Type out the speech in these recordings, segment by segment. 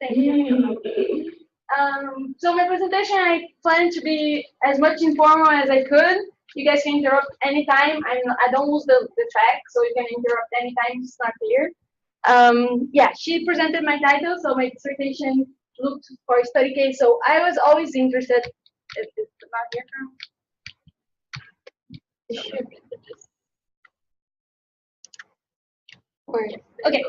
Thank you. So my presentation, I plan to be as much informal as I could. You guys can interrupt anytime. I don't lose the track, so you can interrupt anytime it's not clear. Yeah, she presented my title, so my dissertation looked for a study case. So I was always interested. It's not here now. Okay.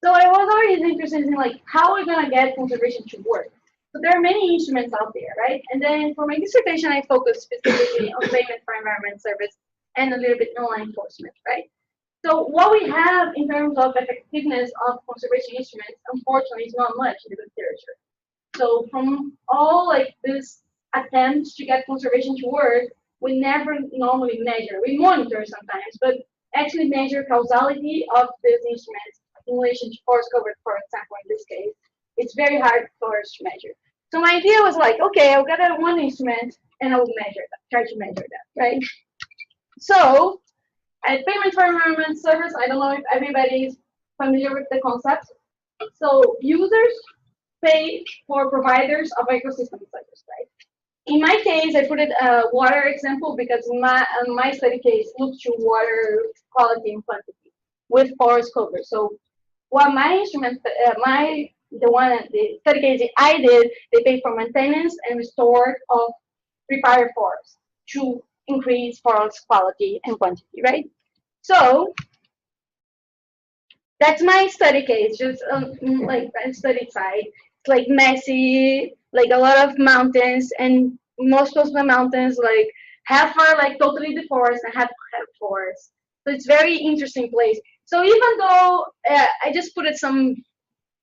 So I was always interested in like how we're gonna get conservation to work. So there are many instruments out there, right? And then for my dissertation, I focused specifically on payment for environment service and a little bit on law enforcement, right? So what we have in terms of effectiveness of conservation instruments, unfortunately, is not much in the literature. So from all like these attempts to get conservation to work, we never normally measure. We monitor sometimes, but actually measure causality of these instruments in relation to forest cover, for example, in this case. It's very hard for us to measure. So my idea was like, okay, I'll get one instrument and I'll measure that, try to measure that, right? So at payment for environment service, I don't know if everybody is familiar with the concept. So users pay for providers of ecosystem service, right? In my case, I put it a water example because my study case looks to water quality and quantity with forest cover. So what my instrument, the study case I did, they pay for maintenance and restore of riparian forest to increase forest quality and quantity, right? So that's my study case, just like a study site. It's like messy, like a lot of mountains, and most of the mountains like half are like totally deforested and half have forests. So it's very interesting place. So even though I just put some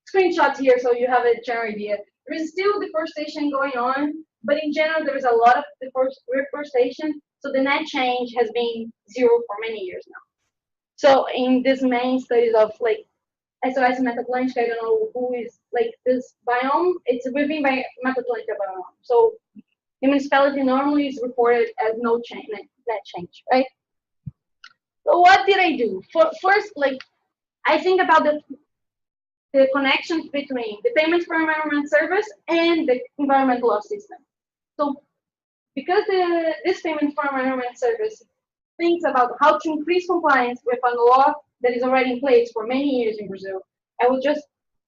screenshots here so you have a general idea, there is still deforestation going on, but in general there is a lot of reforestation. So the net change has been zero for many years now. So in this main studies of like SOS Mata-Atlântica, I don't know who is like this biome, it's within by Mata-Atlântica biome. So the municipality normally is reported as no change, net change, right? So what did I do? First, like I think about the connections between the payments for environment service and the environmental law system. So because this payment for environment service thinks about how to increase compliance with a law that is already in place for many years in Brazil, I will just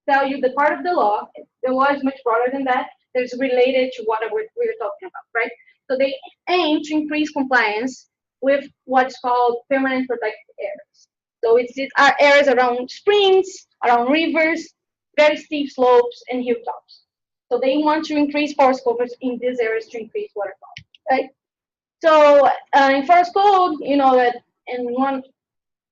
tell you the part of the law. The law is much broader than that. That is related to what we're talking about, right? So they aim to increase compliance with what's called permanent protected areas. So it's areas around springs, around rivers, very steep slopes, and hilltops. So they want to increase forest covers in these areas to increase water quality, right? So in forest code, you know that in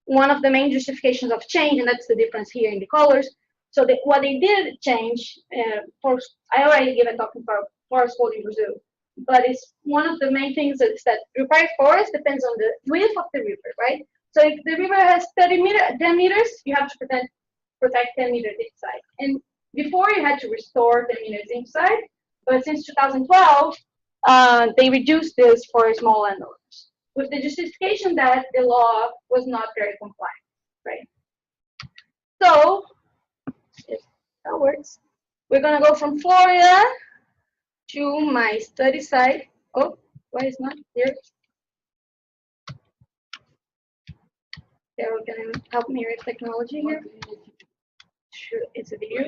one of the main justifications of change, and that's the difference here in the colors. So what they did change, I already gave a talk about forest code in Brazil, but it's one of the main things is that riparian forest depends on the width of the river, right? So if the river has 10 meters, you have to protect 10 meters inside. And before you had to restore 10 meters inside, but since 2012, they reduced this for small landowners with the justification that the law was not very compliant, right? So, if that works, we're gonna go from Florida to my study site. Oh, why is not here? Carol, can you help me with technology here? Sure, it's a video.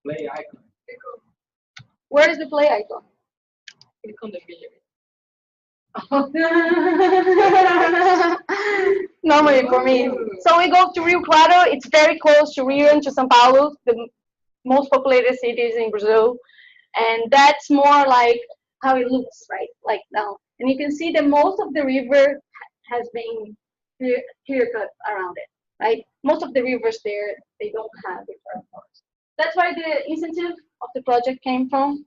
Play icon. Where is the play icon? Click on the video. Normally for me. So we go to Rio Claro. It's very close to Rio and to São Paulo, the most populated cities in Brazil. And that's more like how it looks, right? Like now. And you can see that most of the river has been clear cut around it, right? Most of the rivers there, they don't have the forest. That's why the incentive of the project came from.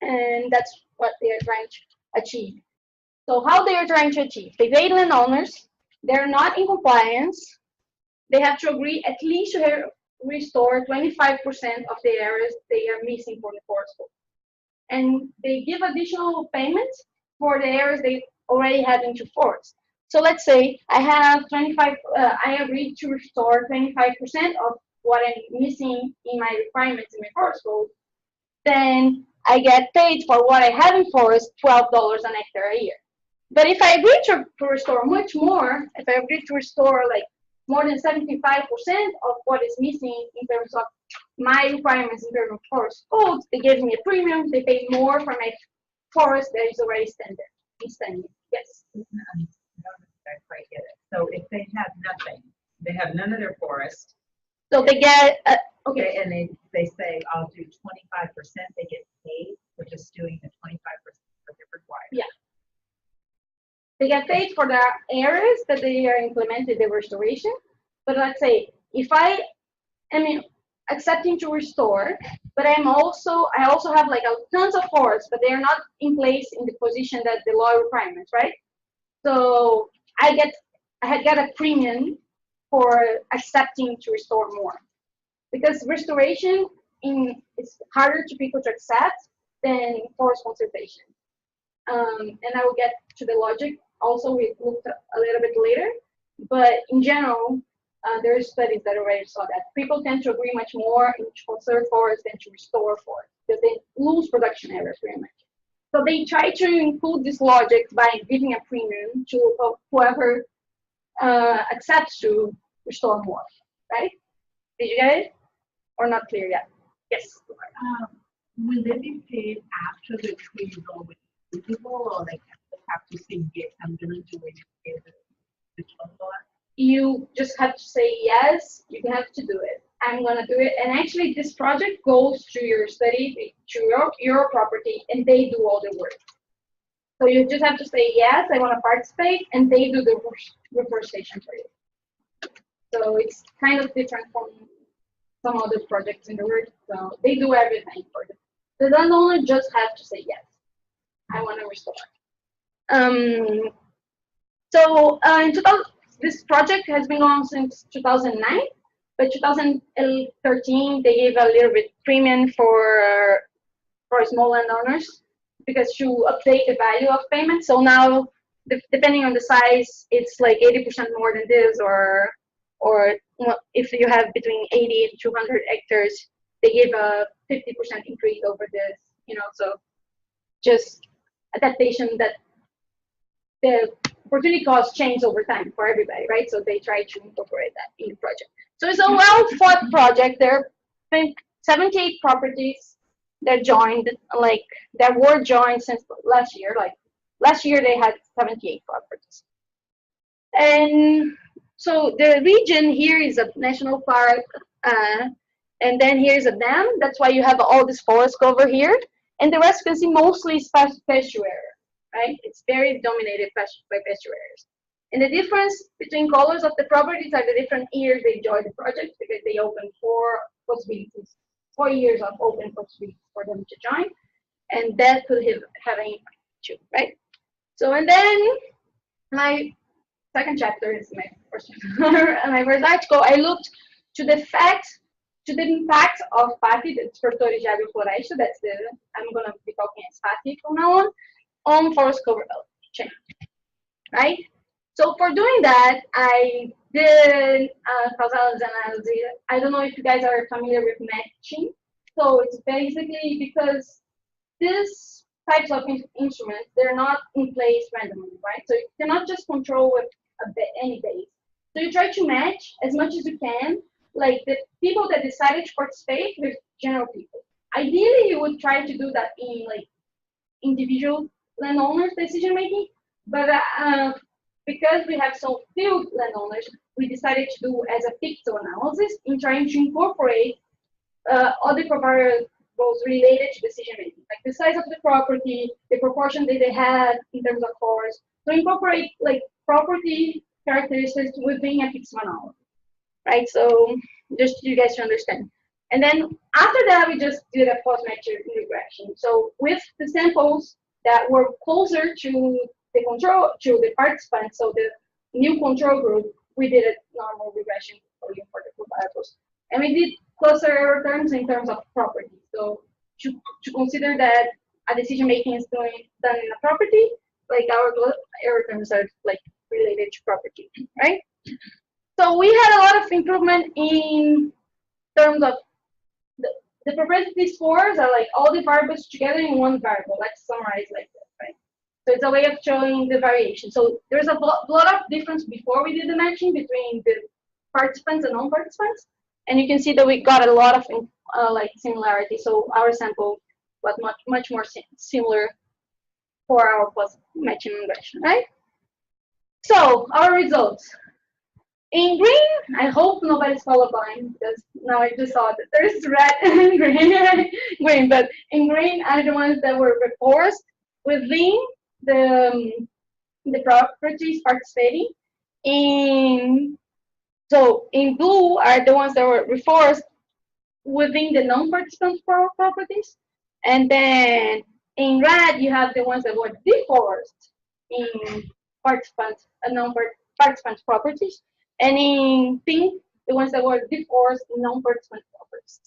And that's what they are trying to achieve. So how they are trying to achieve? They pay landowners, they're not in compliance, they have to agree at least to restore 25% of the areas they are missing for the forest code. And they give additional payments for the areas they already have into forest. So let's say I have 25, I agreed to restore 25% of what I'm missing in my requirements in my forest code, then I get paid for what I have in forest, $12 an hectare a year. But if I agree to restore much more, if I agree to restore like more than 75% of what is missing in terms of my requirements in terms of forest code, they give me a premium, they pay more for my forest that is already standing. Yes. I don't quite get it. So if they have nothing, they have none of their forest. So they get, okay. And they say, I'll do 25%, they get paid for just doing the 25% that they're required. Yeah. They get paid for the areas that they are implementing the restoration. But let's say if I am accepting to restore, but I also have like tons of forests, but they are not in place in the position that the law requirements, right? So I get a premium for accepting to restore more, because restoration is harder to people to accept than forest conservation. And I will get to the logic also. We looked a little bit later, but in general, there are studies that already saw that people tend to agree much more to conserve forests than to restore forests, because they lose production areas very much. So they try to include this logic by giving a premium to whoever accepts to restore more, right? Did you get it? Or not clear yet? Yes. Will they be paid after the tree is already visible, or like they have to say yes, I'm gonna do it in the $12? You just have to say yes, you have to do it. I'm gonna do it. And actually this project goes to your study, to your property, and they do all the work. So you just have to say yes, I wanna participate, and they do the reforestation for you. So it's kind of different from some other projects in the world. So they do everything for them. The landowner just have to say yes, I wanna restore. So in 2000, this project has been going on since 2009, but 2013 they gave a little bit premium for small landowners, because to update the value of payment. So now, depending on the size, it's like 80% more than this, or if you have between 80 and 200 hectares, they give a 50% increase over this. So just adaptation that the opportunity costs change over time for everybody, right? So they try to incorporate that in the project. So it's a well-thought project. There are, I think, 78 properties that joined, that were joined since last year. Like last year, they had 78 properties. And so the region here is a national park, and then here's a dam. That's why you have all this forest cover here. And the rest you can see mostly is pasture area, right? It's very dominated by pasture areas. And the difference between colors of the properties are the different years they joined the project, because they opened 4 possibilities, 4 years of open possibilities for them to join. And that could have an impact too, right? So, and then my second chapter is my first article. I looked to the impact of FATI, that's Produtores de Agrofloresta, that's I'm gonna be talking as FATI from now on forest cover chain, right? So for doing that, I did causality analysis. I don't know if you guys are familiar with matching. So it's basically because these types of instruments, they're not in place randomly, right? So you cannot just control with any base. So you try to match as much as you can, like the people that decided to participate with general people. Ideally, you would try to do that in like individual landowners decision making, but because we have so few landowners, we decided to do as a pixel analysis in trying to incorporate other variables related to decision making, like the size of the property, the proportion that they had in terms of forest. So incorporate like property characteristics within a pixel analysis, right? So just you guys to understand. And then after that, we just did a post-matching regression. So with the samples that were closer to the control, to the participants, so the new control group, we did a normal regression for the variables. And we did cluster error terms in terms of property. So to consider that a decision making is done in a property, like our error terms are like related to property, right? So we had a lot of improvement in terms of the propensity scores are like all the variables together in one variable. Let's summarize like this, right? So it's a way of showing the variation. So there's a lot of difference before we did the matching between the participants and non-participants, and you can see that we got a lot of like similarity. So our sample was much more similar for our matching regression, right? So our results. In green, I hope nobody's colorblind because now I just saw that there's red and green, but in green are the ones that were reforced within the properties participating. So in blue are the ones that were reforced within the non-participant properties, and then in red you have the ones that were deforced in participants and non-participant properties, and in pink the ones that were deforced in non-participant properties.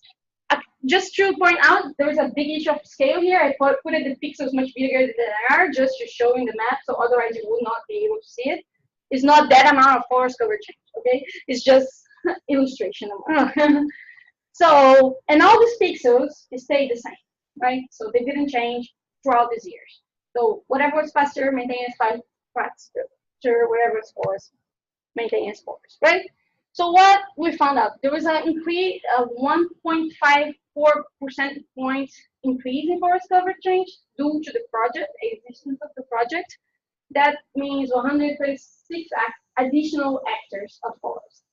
Just to point out, there's a big issue of scale here. I put the pixels much bigger than they are just to show in the map, so otherwise you would not be able to see it. It's not that amount of forest cover change, okay? It's just illustration. So, and all these pixels stay the same, right? So they didn't change throughout these years. So whatever was faster, maintain its faster, whatever is forest, maintain its forest, right? So what we found out, there was an increase of 1.54 percentage points increase in forest cover change due to the project, existence of the project. That means 136 additional hectares of forest.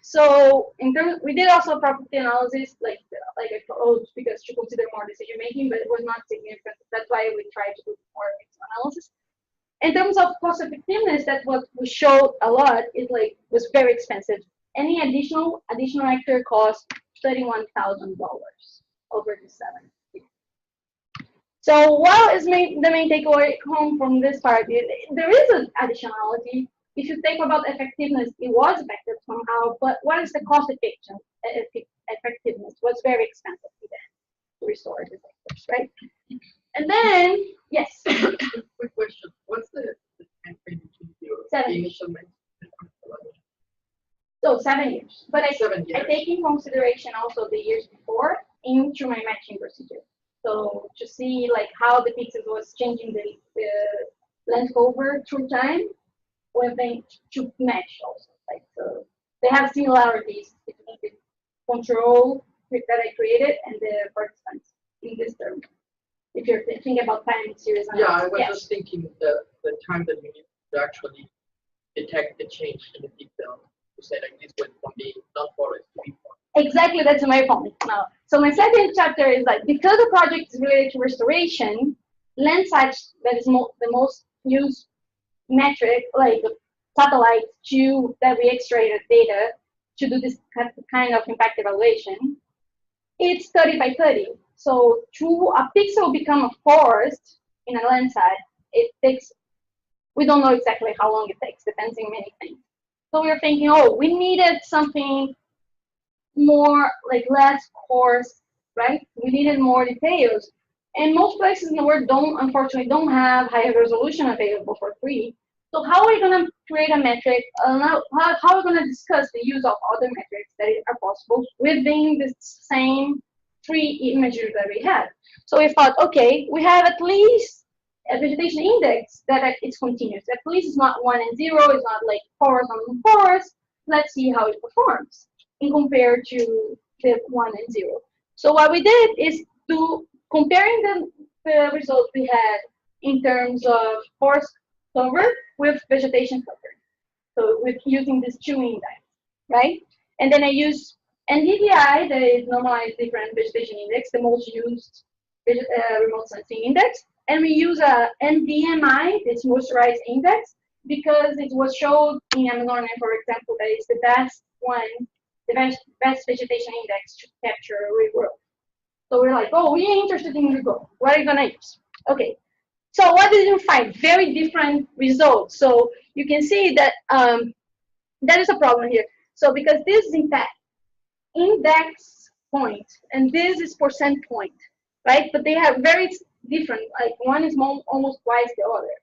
So in terms, we did also property analysis, like I told, because to consider more decision making, but it was not significant. That's why we tried to do more analysis. In terms of cost effectiveness, that's what we showed a lot. It was very expensive. Any additional hectare cost $31,000 over the 7 years. So what is the main takeaway home from this part? There is an additionality. If you think about effectiveness, it was effective somehow, but what is the cost effectiveness? It was very expensive to restore the sectors, right? And then, yes. Quick question. What's the time frame between your 7 initial years. So 7 years. But I 7 years. I take in consideration also the years before into my matching procedure. So to see like how the pixels was changing the length over through time, when they to match also. Like so they have similarities between the control that I created and the participants in this term. If you're thinking about time series Yeah, I analysis. was Yes. just thinking the time that you need to actually detect the change in the detail. You said like this went from being non-forest to be forest. Exactly, that's my point now. So my second chapter is like, because the project is related to restoration, Landsat, that is the most used metric, like the satellite that we extracted data to do this kind of impact evaluation, it's 30 by 30. So to a pixel become a forest in a Landsat, it takes, we don't know exactly how long it takes, depends on many things. So we were thinking, oh, we needed something more, like less coarse, right? We needed more details. And most places in the world unfortunately don't have high resolution available for free. So how are we going to create a metric? How are we going to discuss the use of other metrics that are possible within the same free imagery that we have? So we thought, okay, we have at least a vegetation index that is continuous. At least it's not 1 and 0. It's not like forest on forest. Let's see how it performs in compared to the 1 and 0. So what we did is comparing the results we had in terms of forest cover with vegetation cover. So with using this 2 index, right? And then I use NDVI, that is normalized different vegetation index, the most used remote sensing index. And we use a NDMI, this moisturized index, because it was shown in Amazon, for example, that is the best one, the best vegetation index to capture regrowth. So we're like, oh, we're interested in regrowth. What are you gonna use? Okay. So what did you find? Very different results. So you can see that that is a problem here. So because this is index point and this is percent point, right? But they have very different. Like one is almost twice the other,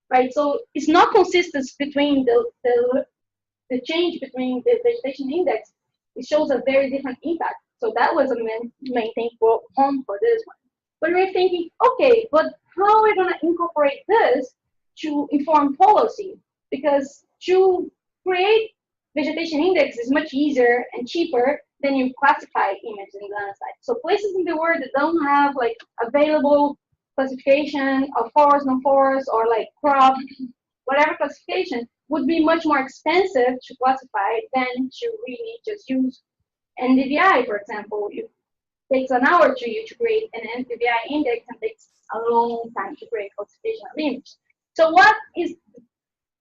right? So it's not consistent between the change between the vegetation index it shows a very different impact. So that was a main thing for home for this one. But we're thinking, okay, but how are we going to incorporate this to inform policy? Because to create vegetation index is much easier and cheaper than you classify images in the site. So places in the world that don't have like available classification of forest, non-forest, or like crop, whatever classification, would be much more expensive to classify than to really just use NDVI, for example. It takes an hour to you to create an NDVI index and takes a long time to create classification of image. So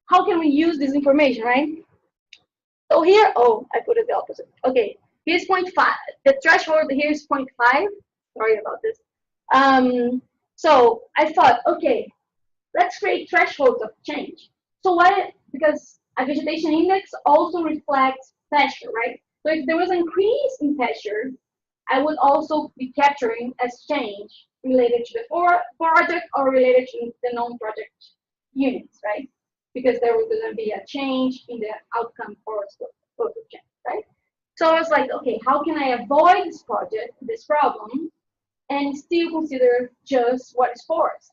how can we use this information, right? So here, oh, I put it the opposite. Okay, here's 0.5. The threshold here is 0.5. Sorry about this. So I thought, okay, let's create thresholds of change. So why? Because a vegetation index also reflects pasture, right? So if there was an increase in pasture, I would also be capturing as change related to the project or related to the non-project units, right? Because there was going to be a change in the outcome for scope of change, right? So I was like, okay, how can I avoid this problem, and still consider just what is forest?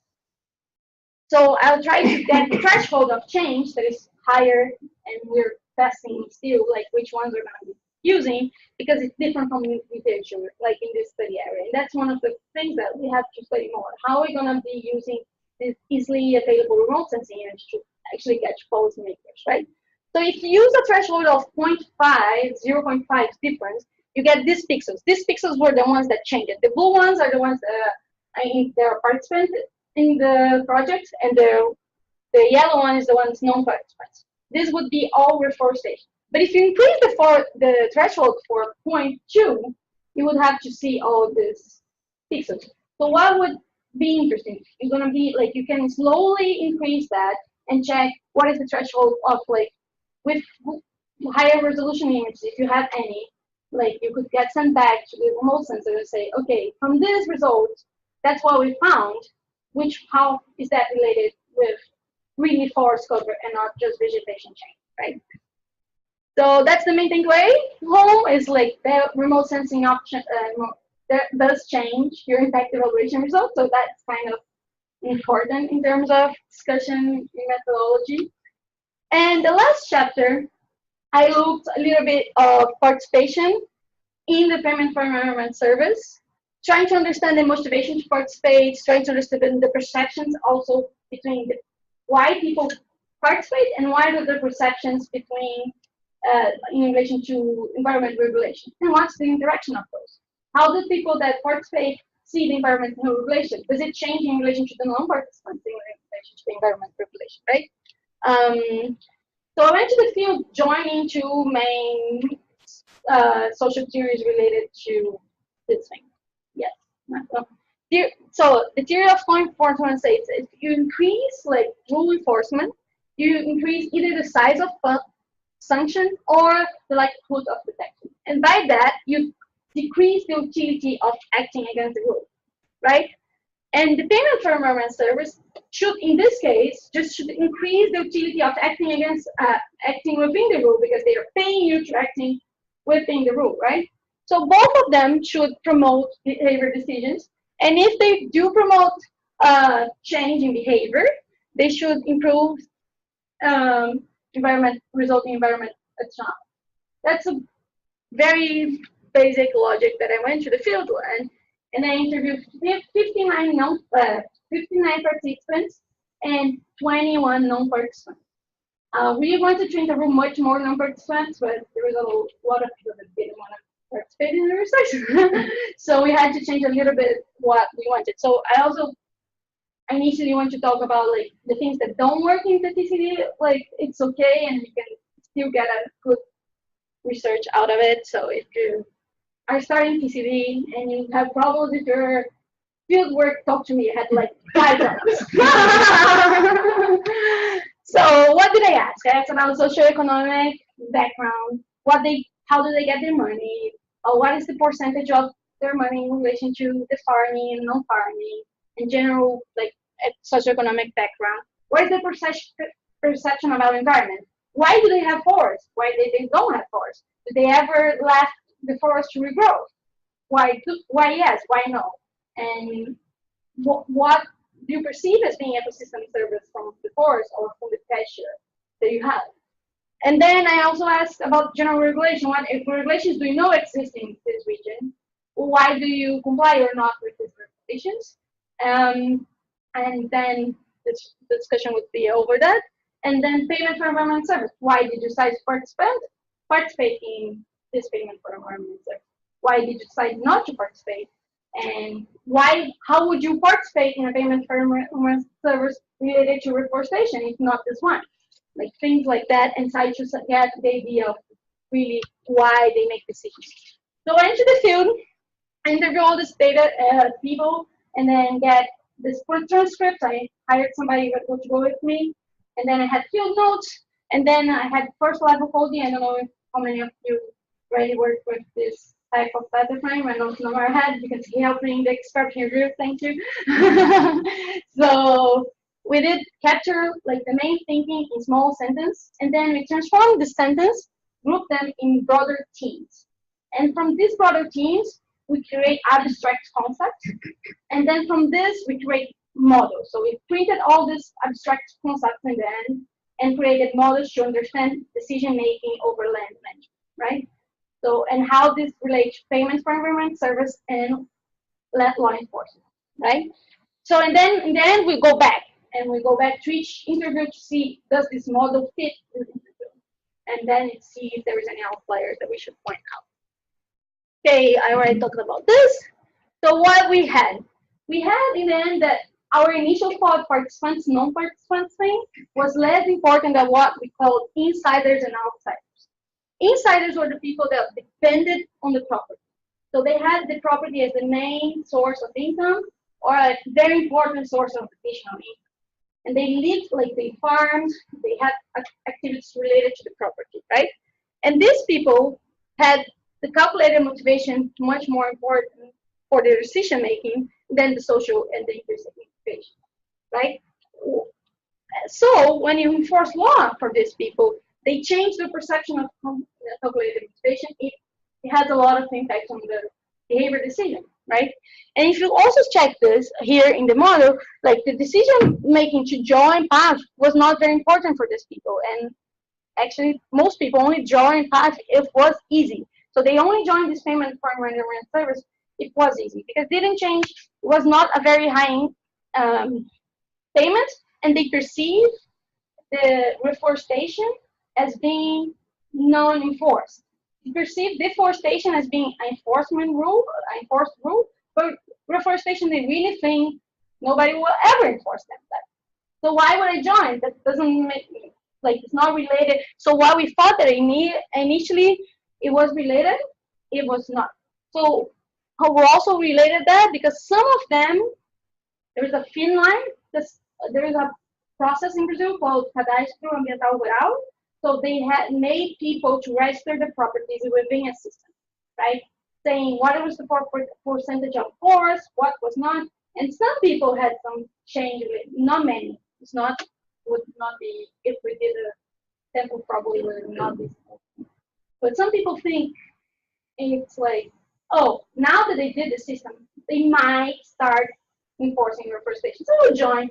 So I'll try to get the threshold of change that is higher, and we're testing still like which ones we're going to be using, because it's different from literature, like in this study area. And that's one of the things that we have to study more. How are we going to be using this easily available remote sensing image to actually catch policymakers, right? So if you use a threshold of 0.5, 0.5 difference, you get these pixels. These pixels were the ones that changed. The blue ones are the ones that are participants in the project, and the yellow one is the ones non-participants. This would be all reforestation. But if you increase the threshold for 0.2, you would have to see all these pixels. So what would be interesting? You're gonna be like, you can slowly increase that and check what is the threshold of like with higher resolution images, if you have any. Like you could get sent back to the remote sensor and say, okay, from this result, that's what we found. How is that related with really forest cover and not just vegetation change, right? So that's the main takeaway. Home is like the remote sensing option that does change your impact evaluation results. So that's kind of important in terms of discussion in methodology. And the last chapter, I looked a little bit of participation in the Payment for Environment service, trying to understand the motivation to participate, trying to understand the perceptions also between why people participate and why are the perceptions between in relation to environment regulation, and what's the interaction of those. How do people that participate see the environmental regulation? Does it change in relation to the non-participants in relation to the environment regulation, right? So I went to the field joining two main social theories related to this thing. Yes. So the theory of law enforcement says if you increase like rule enforcement, you increase either the size of sanction or the likelihood of detection. And by that, you decrease the utility of acting against the rule, right? And the payment for environment service should, in this case, should increase the utility of acting within the rule, because they are paying you to acting within the rule, right? So both of them should promote behavior decisions, and if they do promote change in behavior, they should improve resulting environment action. That's a very basic logic that I went to the field and I interviewed 59 participants and 21 non-participants. We wanted to interview much more non-participants, but there was a lot of people that didn't want to participate in the research. So we had to change a little bit what we wanted. So I initially want to talk about like the things that don't work in the TCD, like it's okay and you can still get a good research out of it. So if you are starting TCD and you have problems with your field work, talk to me. I had like 5 problems. So what did I ask? I asked about socioeconomic background, how do they get their money, or what is the percentage of their money in relation to the farming and non-farming, in general, like socioeconomic background. What is the perception about environment? Why do they have forests? Why they don't have forests? Do they ever left the forest to regrow? Why yes, why no? And what do you perceive as being ecosystem service from the forest or from the pasture that you have? And then I also asked about general regulation. What regulations do you know exist in this region? Why do you comply or not with these regulations? And then this discussion would be over that. And then payment for environmental service. Why did you decide to participate in this payment for environmental service? Why did you decide not to participate? And how would you participate in a payment for environmental service related to reforestation if not this one? Like things like that, and try to get the idea of really why they make decisions. So I went to the field, interview all this data people, and then get this transcript. I hired somebody to go with me, and then I had field notes, and then I had first level coding. I don't know how many of you already worked with this type of data frame. I don't know where I had because he helped me in the expert review. Thank you. So we did capture like the main thinking in small sentence, and then we transformed the sentence, group them in broader themes. And from these broader themes, we create abstract concepts. And then from this, we create models. So we printed all these abstract concepts in the end and created models to understand decision-making over land management, right? So, and how this relates to payments for environmental service and law enforcement, right? So, and then in the end, we go back. And we go back to each interview to see, does this model fit this interview? And then see if there is any outliers that we should point out. Okay, I already talked about this. So what we had in the end that our initial thought participants, non-participants thing was less important than what we called insiders and outsiders. Insiders were the people that depended on the property. So they had the property as the main source of income or a very important source of additional income. And they lived, like they farmed, they had activities related to the property, right? And these people had the calculated motivation much more important for their decision making than the social and the intrinsic motivation, right? So when you enforce law for these people, they change the perception of calculated motivation. It has a lot of impact on the behavior decision, right? And if you also check this here in the model, like the decision making to join PATH was not very important for these people. And actually, most people only join PATH if it was easy. So they only joined this payment for environmental service if it was easy, because it didn't change. It was not a very high payment, and they perceive the reforestation as being non-enforced. They perceive deforestation as being an enforced rule, but reforestation, they really think nobody will ever enforce that. So why would I join? That doesn't make me, like, it's not related. So while we thought that initially it was related, it was not. So how we're also related that because some of them, there's a thin line, there is a process in Brazil called Cadastro Ambiental Rural. So they had made people to register the properties within a system, right? Saying what was the percentage of forest, what was not. And some people had some change, not many. It's not, would not be, if we did a sample, probably would not be. But some people think it's like, oh, now that they did the system, they might start enforcing reforestation. So we'll join.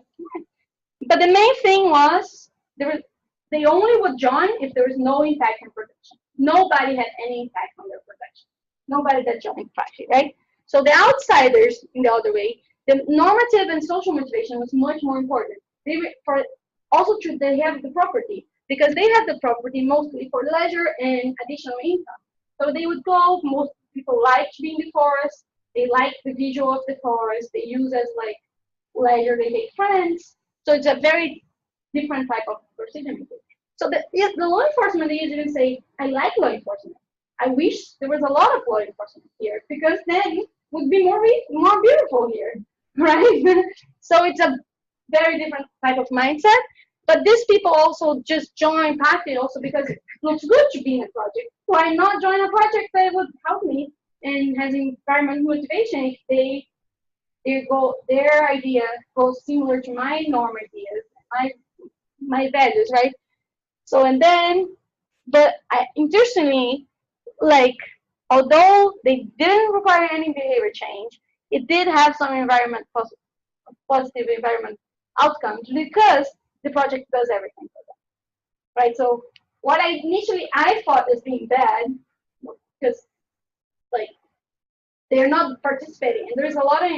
But the main thing was, they only would join if there was no impact on protection. Nobody had any impact on their protection. Nobody that joined practically, right? So the outsiders, in the other way, the normative and social motivation was much more important. They have the property, because they have the property mostly for leisure and additional income. So they would go, most people like to be in the forest, they like the visual of the forest, they use as like leisure, they make friends. So it's a very different type of decision making. So the law enforcement, they usually say, I like law enforcement. I wish there was a lot of law enforcement here, because then it would be more beautiful here, right? So it's a very different type of mindset. But these people also just join PATH also because it looks good to be in a project. Why not join a project that would help me and has environmental motivation if their idea goes similar to my norm ideas, my values, right? So, and then, but interestingly, like although they didn't require any behavior change, it did have some positive environment outcomes because the project does everything for them, right? So what I thought as being bad, because like they're not participating, and there's a lot of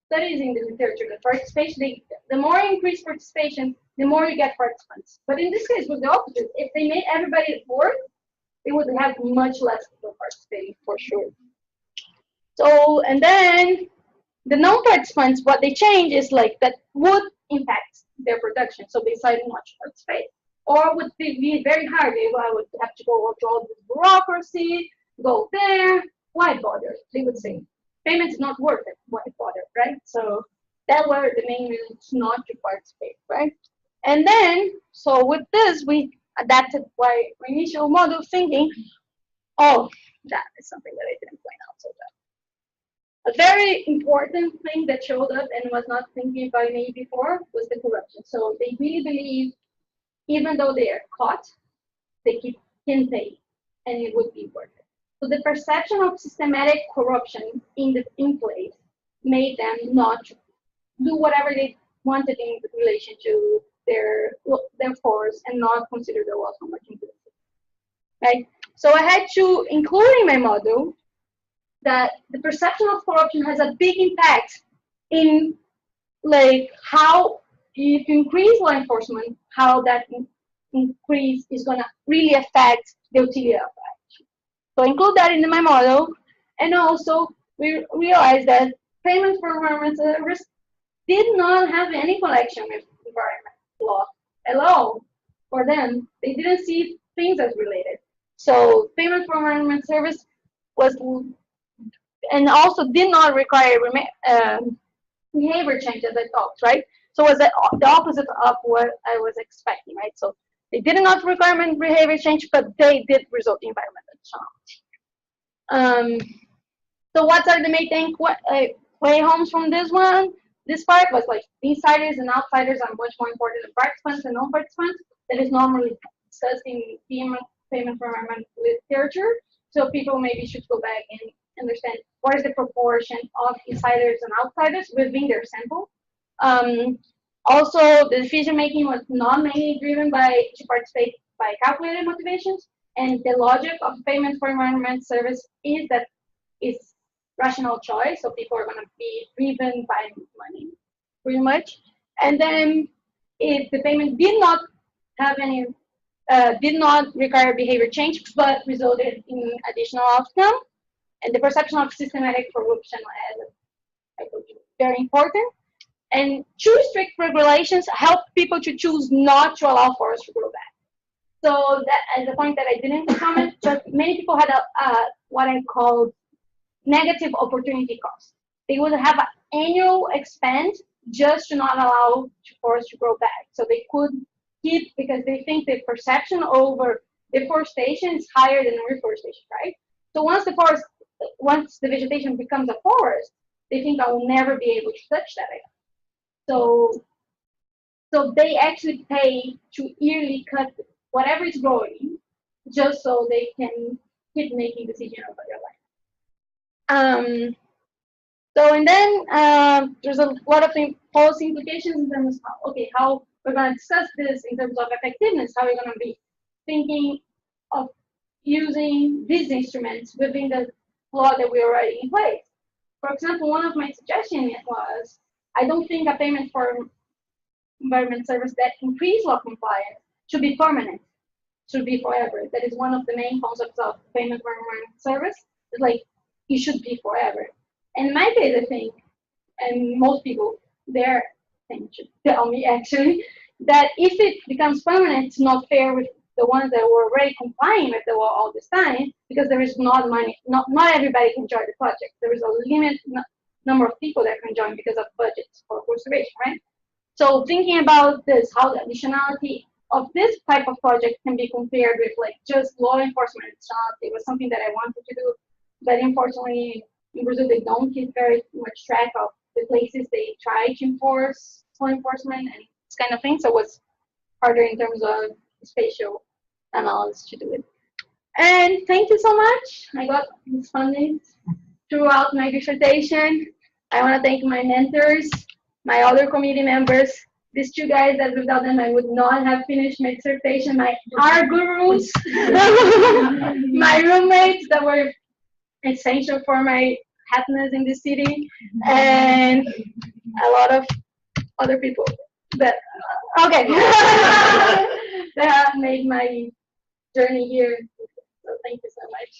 studies in the literature that participation, the more increased participation, the more you get participants. But in this case, it was the opposite. If they made everybody work, they would have much less people participating for sure. So, and then the non-participants, what they change is like that would impact their production. So they decided not to participate, or would be very hard. They would have to go through all this bureaucracy, go there. Why bother? They would say payment's not worth it. Why bother, right? So that were the main reasons not to participate, right? And then, so with this, we adapted my initial model thinking. Oh, that is something that I didn't point out so well. A very important thing that showed up and was not thinking by me before was the corruption. So they really believe, even though they are caught, they can pay, and it would be worth it. So the perception of systematic corruption in place made them not do whatever they wanted in relation to their force and not consider there was so much implicit. Right? So I had to include in my model that the perception of corruption has a big impact in like how if you increase law enforcement, how that increase is gonna really affect the utility of action. So I include that in my model, and also we realized that payments for environmental service did not have any connection with environment law at all. For them, they didn't see things as related. So payment for environment service was, and also did not require behavior change as I thought, right? So it was the opposite of what I was expecting, right? So they did not require behavior change, but they did result in environmental change. So what are the main things? Play homes from this one? This part was like insiders and outsiders are much more important than participants and non-participants. That is normally discussed in payment for environment literature. So people maybe should go back and understand what is the proportion of insiders and outsiders within their sample. Also, the decision making was not mainly driven to participate by calculated motivations, and the logic of payment for environment service is that it's rational choice, so people are going to be driven by money, pretty much. And then, if the payment did not have any, did not require behavior change, but resulted in additional outcome, and the perception of systematic corruption, as I told you, very important. And too strict regulations help people to choose not to allow forests to grow back. So that is a point that I didn't comment, but many people had what I call negative opportunity cost. They would have an annual expense just to not allow forests to grow back. So they could keep, because they think the perception over deforestation is higher than reforestation, right? So once the vegetation becomes a forest, they think I will never be able to touch that again. So they actually pay to yearly cut whatever is growing, just so they can keep making decisions about their life. So and then there's a lot of policy implications in terms of how we're going to discuss this in terms of effectiveness, how we're going to be thinking of using these instruments within the law that we are already in place. For example, one of my suggestions was, I don't think a payment for environment service that increase law compliance should be permanent, should be forever. That is one of the main concepts of payment for environment service. It's like, it should be forever. In my case, I think, and most people, their thing should tell me actually, that if it becomes permanent, it's not fair with the ones that were already complying with the law all this time, because there is not money, not everybody can join the project. There is a limit number of people that can join because of budgets for conservation, right? So thinking about this, how the additionality of this type of project can be compared with like just law enforcement additionality was something that I wanted to do, but unfortunately in Brazil they don't keep very much track of the places they try to enforce law enforcement and this kind of thing, so it was harder in terms of spatial analysis to do it. And thank you so much. I got this funding throughout my dissertation. I want to thank my mentors, my other committee members, these two guys that without them I would not have finished my dissertation, my art gurus, my roommates that were essential for my happiness in the city, and a lot of other people that, okay, that have made my journey here. So thank you so much.